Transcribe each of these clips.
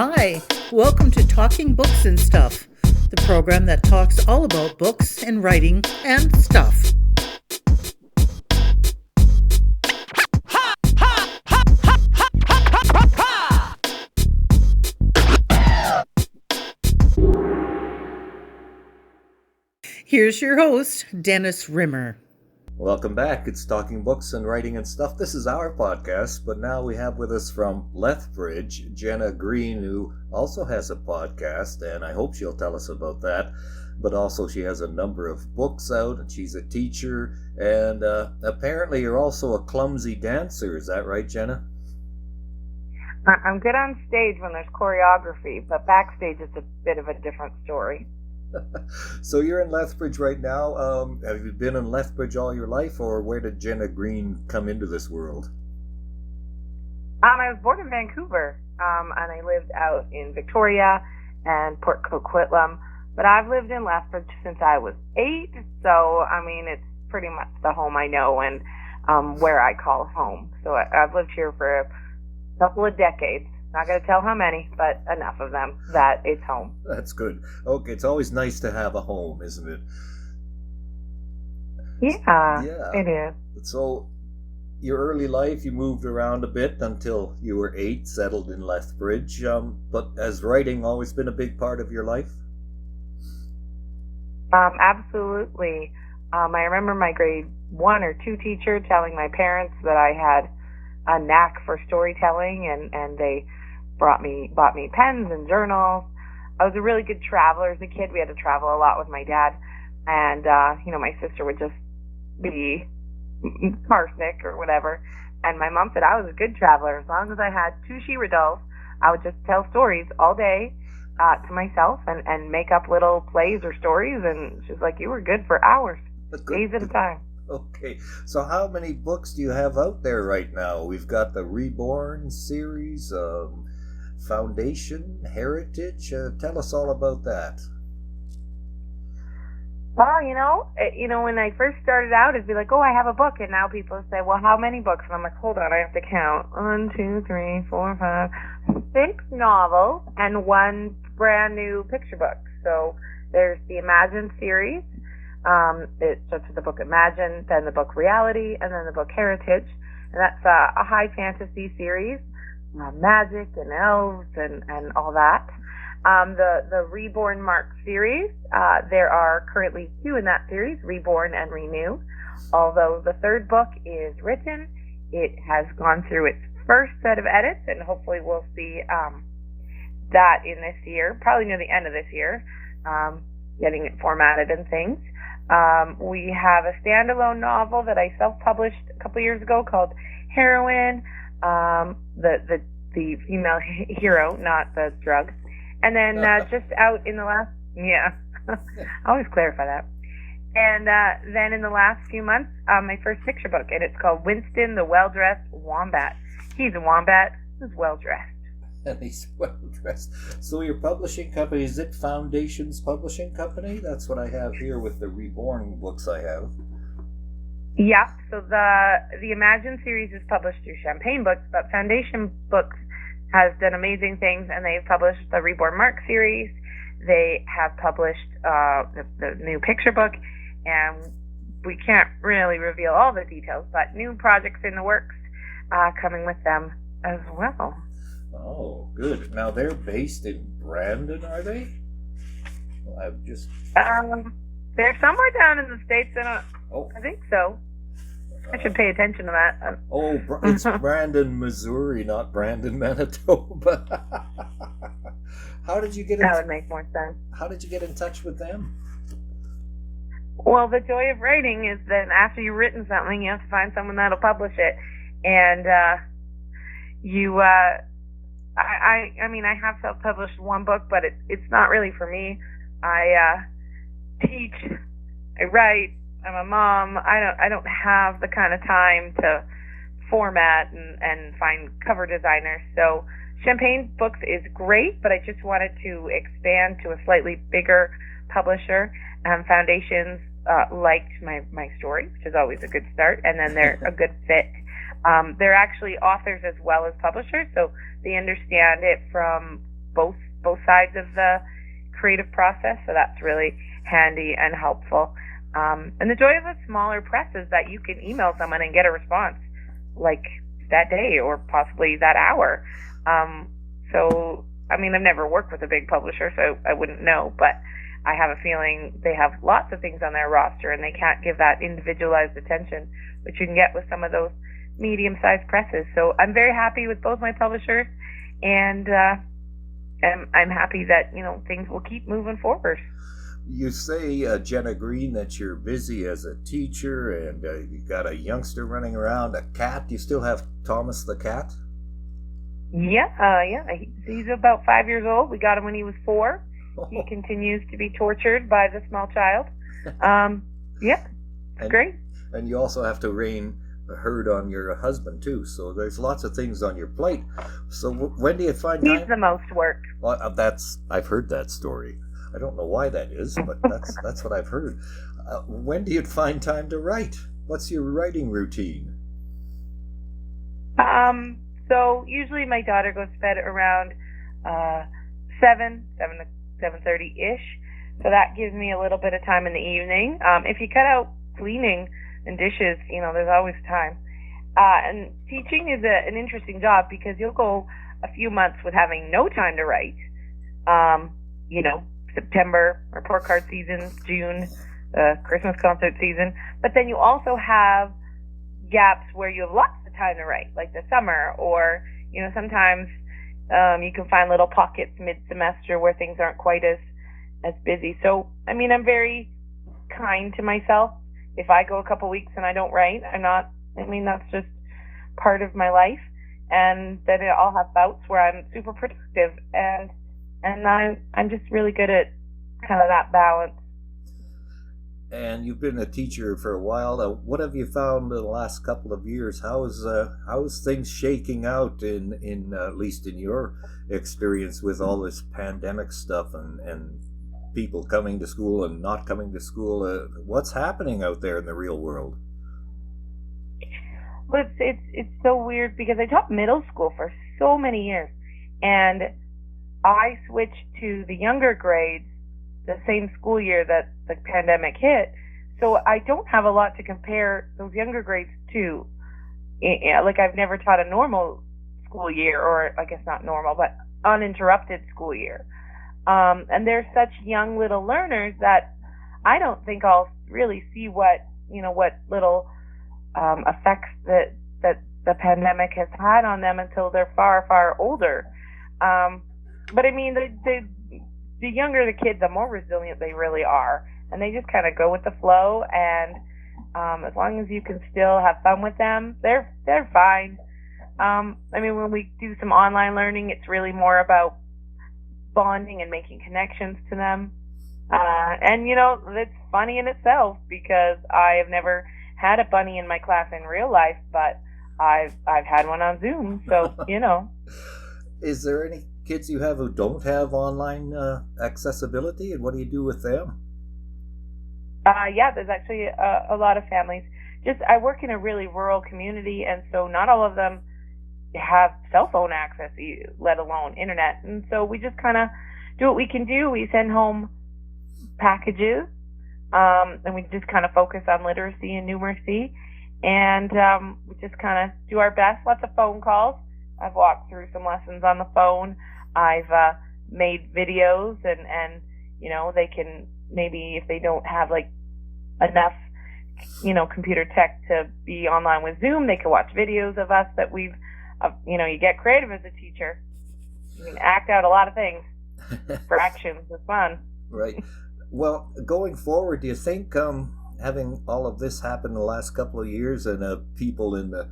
Hi, welcome to Talking Books and Stuff, the program that talks all about books and writing and stuff. Here's your host, Dennis Rimmer. Welcome back. It's Talking Books and Writing and Stuff. This is our podcast, but now we have with us from Lethbridge, Jenna Greene, who also has a podcast, and I hope she'll tell us about that. But also she has a number of books out, and she's a teacher, and apparently you're also a clumsy dancer. Is that right, Jenna? I'm good on stage when there's choreography, but backstage it's a bit of a different story. So you're in Lethbridge right now. Have you been in Lethbridge all your life, or where did Jenna Greene come into this world? I was born in Vancouver, and I lived out in Victoria and Port Coquitlam, but I've lived in Lethbridge since I was 8, so I mean it's pretty much the home I know and where I call home. So I've lived here for a couple of decades. Not going to tell how many, but enough of them that it's home. That's good. Okay, it's always nice to have a home, isn't it? Yeah, it is. So, your early life, you moved around a bit until you were 8, settled in Lethbridge. But has writing always been a big part of your life? Absolutely. I remember my grade 1 or 2 teacher telling my parents that I had a knack for storytelling, and they bought me pens and journals. I was a really good traveler as a kid. We had to travel a lot with my dad, and my sister would just be car sick or whatever, and my mom said I was a good traveler. As long as I had 2 She-Ra dolls, I would just tell stories all day to myself and make up little plays or stories, and she's like, you were good for hours, days at a time. Okay, so how many books do you have out there right now? We've got the Reborn series, Foundation, Heritage. Tell us all about that. Well, when I first started out, it'd be like, oh, I have a book, and now people say, well, how many books? And I'm like, hold on, I have to count. 1, 2, 3, 4, 5, 6 novels and 1 brand new picture book. So there's the Imagine series. It starts with the book Imagine, then the book Reality, and then the book Heritage. And that's a high fantasy series, magic and elves and all that. The Reborn Mark series, there are currently 2 in that series, Reborn and Renew. Although the 3rd book is written, it has gone through its first set of edits, and hopefully we'll see that in this year, probably near the end of this year, getting it formatted and things. We have a standalone novel that I self-published a couple years ago called Heroine, the female hero, not the drug. And then just out in the last, I always clarify that. And then in the last few months, my first picture book, and it's called Winston the Well-Dressed Wombat. He's a wombat who's well-dressed. And he's well-dressed. So your publishing company, is it Foundation's publishing company? That's what I have here with the Reborn books I have. Yeah, so the Imagine series is published through Champagne Books, but Foundation Books has done amazing things, and they've published the Reborn Mark series. They have published the new picture book, and we can't really reveal all the details, but new projects in the works coming with them as well. Oh, good. Now they're based in Brandon, are they? Well, I've just... they're somewhere down in the States. I think so. I should pay attention to that. It's Brandon, Missouri, not Brandon, Manitoba. How did you get? That would make more sense. How did you get in touch with them? Well, the joy of writing is that after you've written something, you have to find someone that'll publish it, and I have self-published 1 book, but it's not really for me. I teach, I write, I'm a mom. I don't have the kind of time to format and find cover designers. So Champagne Books is great, but I just wanted to expand to a slightly bigger publisher. Foundations liked my story, which is always a good start, and then they're a good fit. They're actually authors as well as publishers, so they understand it from both sides of the creative process. So that's really handy and helpful. And the joy of a smaller press is that you can email someone and get a response like that day or possibly that hour. So, I mean, I've never worked with a big publisher, so I wouldn't know, but I have a feeling they have lots of things on their roster and they can't give that individualized attention, which you can get with some of those medium-sized presses. So I'm very happy with both my publishers, and I'm happy that, things will keep moving forward. You say, Jenna Greene, that you're busy as a teacher and you got a youngster running around, a cat. Do you still have Thomas the cat? Yeah. He's about 5 years old. We got him when he was 4. He continues to be tortured by the small child. It's great. And you also have to rein a herd on your husband too, so there's lots of things on your plate. So when do you find time? He's the most work. Well, I've heard that story. I don't know why that is, but that's what I've heard. When do you find time to write? What's your writing routine? So usually my daughter goes to bed around 7 to 7:30-ish. So that gives me a little bit of time in the evening. If you cut out cleaning and dishes, there's always time. And teaching is an interesting job because you'll go a few months with having no time to write. September, report card season, June, Christmas concert season. But then you also have gaps where you have lots of time to write, like the summer, or, sometimes you can find little pockets mid-semester where things aren't quite as busy. So, I mean, I'm very kind to myself. If I go a couple weeks and I don't write, that's just part of my life. And then I'll have bouts where I'm super productive, and I'm just really good at kind of that balance. And you've been a teacher for a while. What have you found in the last couple of years? How is things shaking out in at least in your experience with all this pandemic stuff and people coming to school and not coming to school? What's happening out there in the real world? Well, it's so weird because I taught middle school for so many years, and I switched to the younger grades the same school year that the pandemic hit. So I don't have a lot to compare those younger grades to. Like, I've never taught a normal school year, or I guess not normal, but uninterrupted school year. And they're such young little learners that I don't think I'll really see what little effects that the pandemic has had on them until they're far, far older. But I mean, the younger the kids, the more resilient they really are, and they just kind of go with the flow. And as long as you can still have fun with them, they're fine. I mean, when we do some online learning, it's really more about bonding and making connections to them. And it's funny in itself because I have never had a bunny in my class in real life, but I've had one on Zoom, so Is there any kids you have who don't have online accessibility, and what do you do with them? Yeah, there's actually a lot of families. I work in a really rural community, and so not all of them have cell phone access, let alone internet. And so we just kind of do what we can do. We send home packages, and we just kind of focus on literacy and numeracy, and we just kind of do our best. Lots of phone calls. I've walked through some lessons on the phone. I've made videos, and they can, maybe if they don't have like enough computer tech to be online with Zoom, they can watch videos of us that we've you get creative as a teacher. You can act out a lot of things for actions. It's fun. Right. Well, going forward, do you think having all of this happen in the last couple of years, and people in the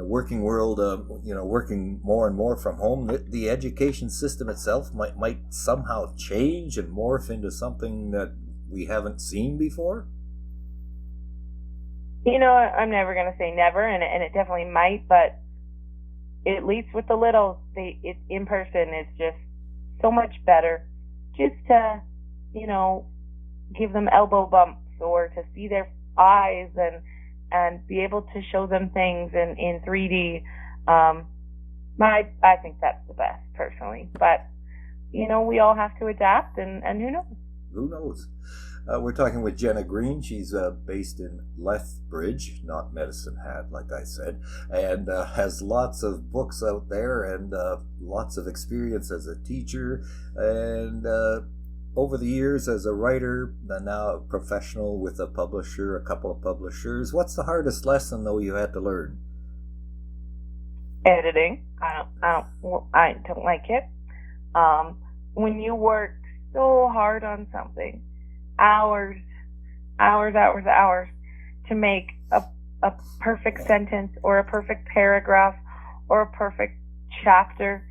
working world, working more and more from home, the education system itself might somehow change and morph into something that we haven't seen before? I'm never going to say never, and it definitely might, but at least with the littles, it's in person is just so much better. Just to, give them elbow bumps, or to see their eyes and be able to show them things in 3D. I think that's the best, personally. But we all have to adapt, and who knows? Who knows? We're talking with Jenna Greene. She's based in Lethbridge, not Medicine Hat, like I said, and has lots of books out there and lots of experience as a teacher and over the years as a writer, and now a professional with a publisher, a couple of publishers. What's the hardest lesson, though, you had to learn? Editing. I don't like it. When you work so hard on something, hours to make a perfect sentence or a perfect paragraph or a perfect chapter,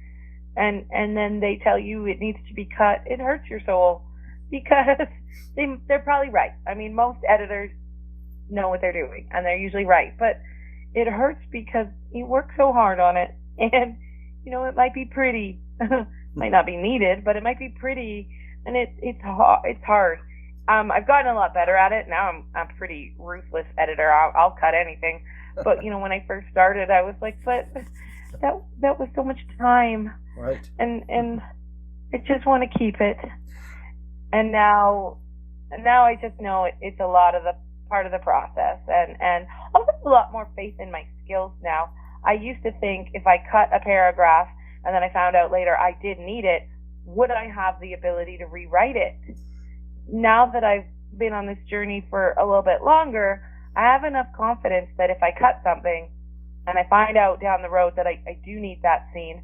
and then they tell you it needs to be cut, it hurts your soul, because they're probably right. I mean, most editors know what they're doing and they're usually right, but it hurts because you work so hard on it, and it might be pretty, might not be needed, but it might be pretty, and it's hard. I've gotten a lot better at it. Now I'm a pretty ruthless editor. I'll cut anything. But when I first started, I was like, but that was so much time. Right. And I just want to keep it. And now I just know it's a lot of the part of the process, and also a lot more faith in my skills now. I used to think if I cut a paragraph and then I found out later I did need it, would I have the ability to rewrite it? Now that I've been on this journey for a little bit longer, I have enough confidence that if I cut something and I find out down the road that I do need that scene,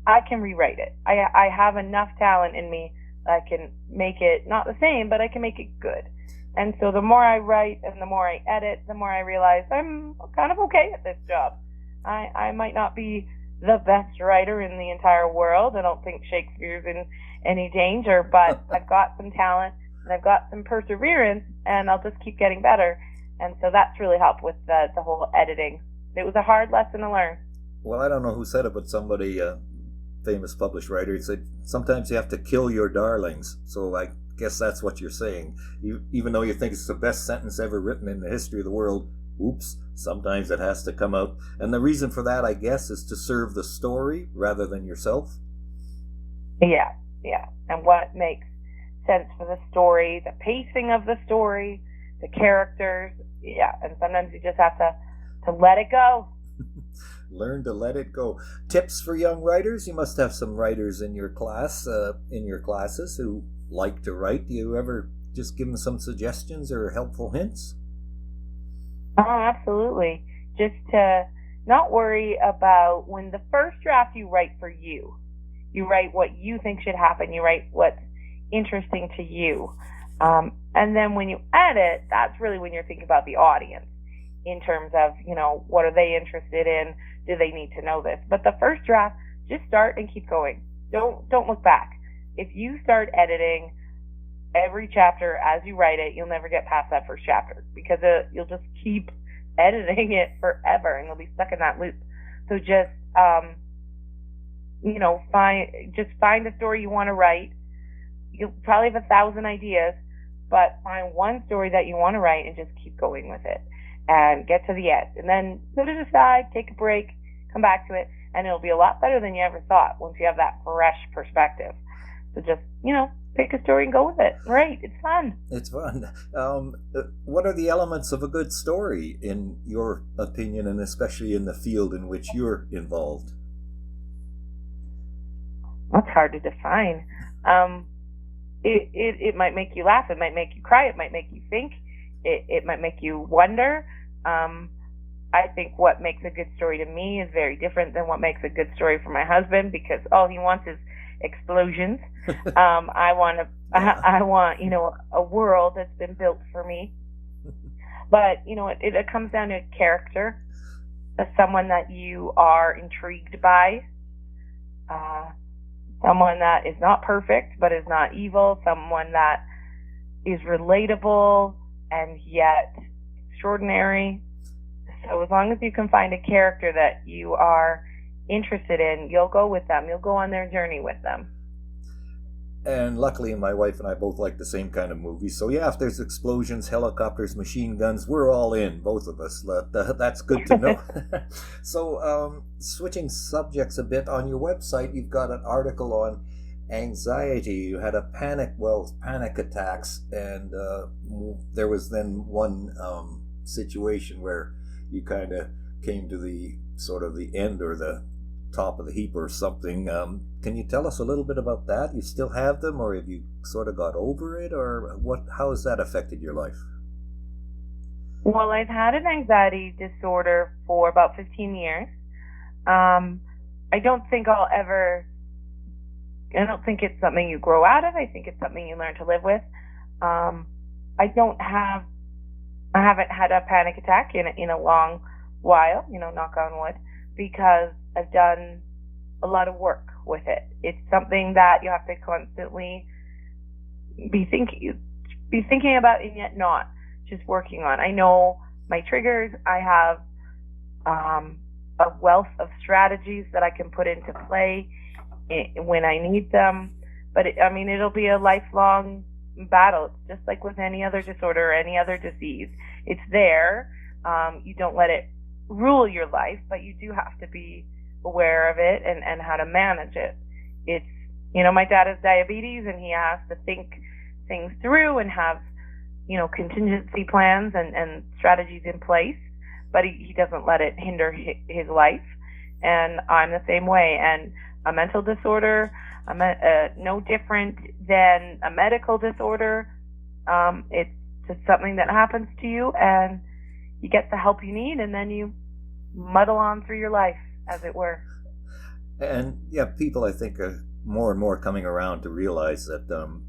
I can rewrite it. I have enough talent in me that I can make it not the same, but I can make it good. And so the more I write and the more I edit, the more I realize I'm kind of okay at this job. I might not be the best writer in the entire world. I don't think Shakespeare's in any danger, but I've got some talent and I've got some perseverance, and I'll just keep getting better. And so that's really helped with the whole editing. It was a hard lesson to learn. Well, I don't know who said it, but somebody, famous published writer, said sometimes you have to kill your darlings. So I guess that's what you're saying. Even though you think it's the best sentence ever written in the history of the world, oops, sometimes it has to come out. And the reason for that, I guess, is to serve the story rather than yourself. Yeah. And what makes sense for the story, the pacing of the story, the characters. Yeah, and sometimes you just have to let it go. Learn to let it go. Tips for young writers? You must have some writers in your class, in your classes who like to write. Do you ever just give them some suggestions or helpful hints? Oh, absolutely. Just to not worry about when the first draft you write for you. You write what you think should happen. You write what's interesting to you. And then when you edit, that's really when you're thinking about the audience in terms of, what are they interested in? Do they need to know this? But the first draft, just start and keep going. Don't look back. If you start editing every chapter as you write it, you'll never get past that first chapter, because you'll just keep editing it forever and you'll be stuck in that loop. So just, find a story you want to write. You'll probably have 1,000 ideas, but find one story that you want to write and just keep going with it and get to the end. And then put it aside, take a break, come back to it, and it'll be a lot better than you ever thought once you have that fresh perspective. So just, pick a story and go with it. Right. It's fun. It's fun. What are the elements of a good story, in your opinion, and especially in the field in which you're involved? That's hard to define. It might make you laugh. It might make you cry. It might make you think. It might make you wonder. I think what makes a good story to me is very different than what makes a good story for my husband, because all he wants is explosions. I want a world that's been built for me. But it comes down to character, someone that you are intrigued by, someone that is not perfect but is not evil, someone that is relatable and yet extraordinary. So as long as you can find a character that you are interested in, you'll go with them. You'll go on their journey with them. And luckily, my wife and I both like the same kind of movies. So yeah, if there's explosions, helicopters, machine guns, we're all in, both of us. That's good to know. So switching subjects a bit, on your website, you've got an article on anxiety. You had a panic attacks, and there was then one situation where you kind of came to the sort of the end or the top of the heap or something. Can you tell us a little bit about that? You still have them, or have you sort of got over it, or what? How has that affected your life? Well, I've had an anxiety disorder for about 15 years. I don't think it's something you grow out of. I think it's something you learn to live with. I haven't had a panic attack in a long while, knock on wood, because I've done a lot of work with it. It's something that you have to constantly be thinking about, and yet not just working on. I know my triggers. I have a wealth of strategies that I can put into play when I need them. But it'll be a lifelong battle. It's just like with any other disorder or any other disease. It's there. You don't let it rule your life, but you do have to be aware of it and how to manage it. It's, my dad has diabetes, and he has to think things through and have, contingency plans and strategies in place, but he doesn't let it hinder his life. And I'm the same way. And a mental disorder, no different than a medical disorder. It's just something that happens to you, and you get the help you need, and then you muddle on through your life, as it were. And yeah, people, I think, are more and more coming around to realize that,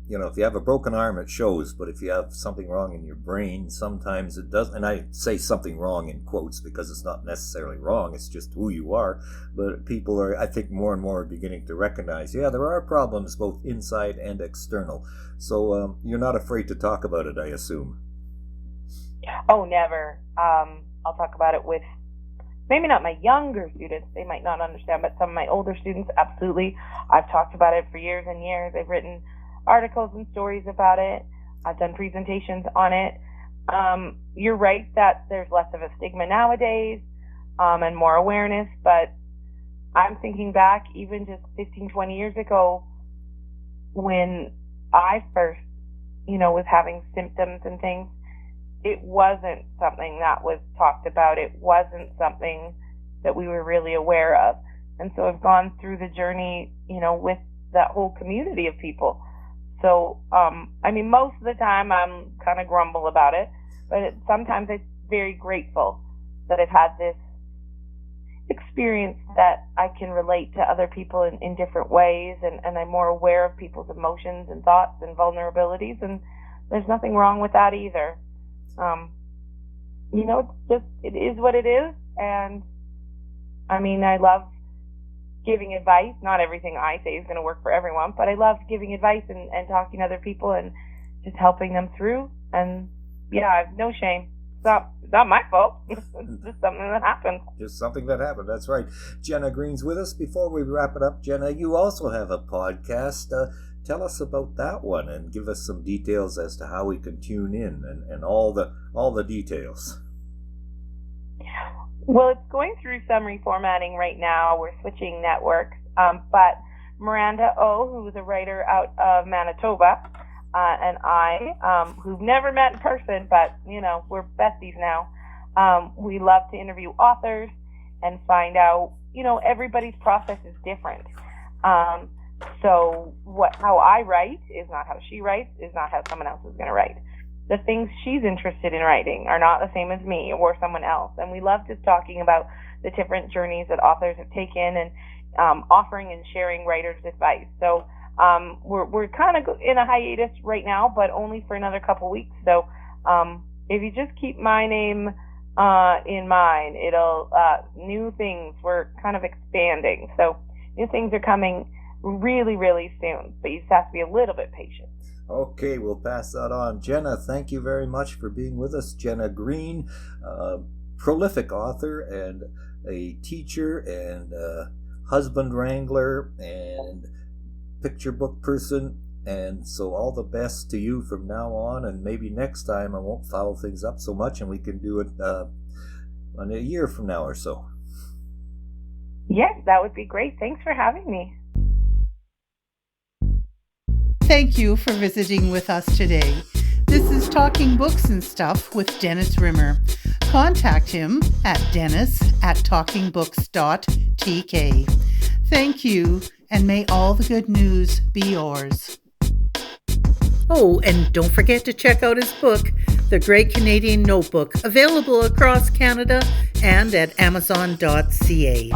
if you have a broken arm, it shows, but if you have something wrong in your brain, sometimes it does. And I say something wrong in quotes because it's not necessarily wrong, it's just who you are. But people are, I think, more and more beginning to recognize, there are problems both inside and external. So you're not afraid to talk about it, I assume. Oh, never. I'll talk about it with maybe not my younger students, they might not understand, but some of my older students, absolutely. I've talked about it for years and years. I've written articles and stories about it. I've done presentations on it. You're right that there's less of a stigma nowadays, and more awareness, but I'm thinking back even just 15, 20 years ago when I first, was having symptoms and things. It wasn't something that was talked about. It wasn't something that we were really aware of. And so I've gone through the journey, with that whole community of people. So, most of the time I'm kind of grumble about it, but sometimes I'm very grateful that I've had this experience that I can relate to other people in different ways, and I'm more aware of people's emotions and thoughts and vulnerabilities, and there's nothing wrong with that either. It is what it is, and I love giving advice. Not everything I say is going to work for everyone, but I love giving advice and talking to other people and just helping them through. And I have no shame. It's not my fault. It's just something that happened. Just something that happened. That's right. Jenna Greene's with us. Before we wrap it up, Jenna, you also have a podcast. Tell us about that one and give us some details as to how we can tune in and all the details. Well, it's going through some reformatting right now. We're switching networks. But Miranda O, who's a writer out of Manitoba, and I, who've never met in person, but, we're besties now. We love to interview authors and find out, everybody's process is different. So how I write is not how she writes, is not how someone else is going to write. The things she's interested in writing are not the same as me or someone else. And we love just talking about the different journeys that authors have taken and offering and sharing writers' advice. So we're kind of in a hiatus right now, but only for another couple weeks. So if you just keep my name in mind, it'll new things. We're kind of expanding. So new things are coming really, really soon, but you just have to be a little bit patient. Okay, we'll pass that on. Jenna, thank you very much for being with us. Jenna Greene, prolific author and a teacher and a husband wrangler and picture book person. And so all the best to you from now on, and maybe next time I won't foul things up so much and we can do it in a year from now or so. Yes, that would be great. Thanks for having me. thank you for visiting with us today. This is Talking Books and Stuff with Dennis Rimmer. Contact him at dennis@talkingbooks.tk. Thank you, and may all the good news be yours. Oh, and don't forget to check out his book, The Great Canadian Notebook, available across Canada and at amazon.ca.